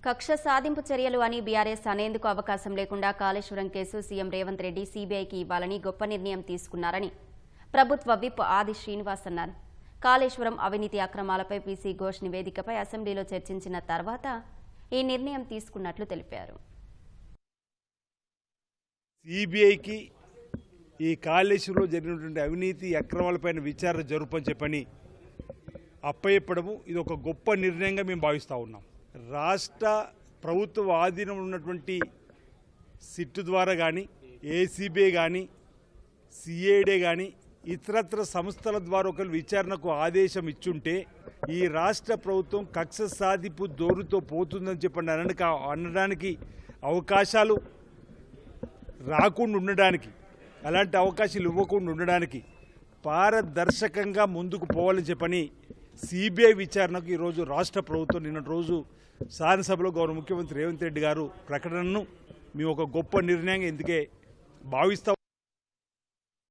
కక్ష సాధింపు చర్యలు అని బీఆర్ఎస్ అనేందుకు అవకాశం లేకుండా కాళేశ్వరం కేసు సీఎం రేవంత్ రెడ్డి సీబీఐకి ఇవ్వాలని గొప్ప నిర్ణయం తీసుకున్నారని ప్రభుత్వ విప్ ఆది శ్రీనివాస్ అన్నారు. కాళేశ్వరం అవినీతి అక్రమాలపై పీసీ ఘోష్ నివేదికపై అసెంబ్లీలో చర్చించిన తర్వాత ఈ నిర్ణయం తీసుకున్నట్లు తెలిపారు. సీబీఐకి ఈ కాళేశ్వరంలో జరిగినటువంటి అవినీతి అక్రమాలపైన విచారణ జరుపని చెప్పని అప్పయ్యపడము ఇది ఒక గొప్ప నిర్ణయంగా మేము భావిస్తూ ఉన్నాం. రాష్ట్ర ప్రభుత్వ ఆధీనంలో ఉన్నటువంటి సిట్టు ద్వారా కానీ ఏసీబీ కానీ సిఐడి కానీ ఇతరత్ర సంస్థల ద్వారా ఒక విచారణకు ఆదేశం ఇచ్చుంటే ఈ రాష్ట్ర ప్రభుత్వం కక్ష సాధింపు దోరుతో పోతుందని చెప్పండి అనడానికి అవకాశాలు రాకుండా ఉండడానికి, అలాంటి అవకాశాలు ఇవ్వకుండా ఉండడానికి పారదర్శకంగా ముందుకు పోవాలని చెప్పని సిబిఐ విచారణకు ఈరోజు రాష్ట్ర ప్రభుత్వం నిన్నటి రోజు శాసనసభలో గౌరవ ముఖ్యమంత్రి రేవంత్ రెడ్డి గారు ప్రకటనను మేము ఒక గొప్ప నిర్ణయంగా ఎందుకే భావిస్తాం.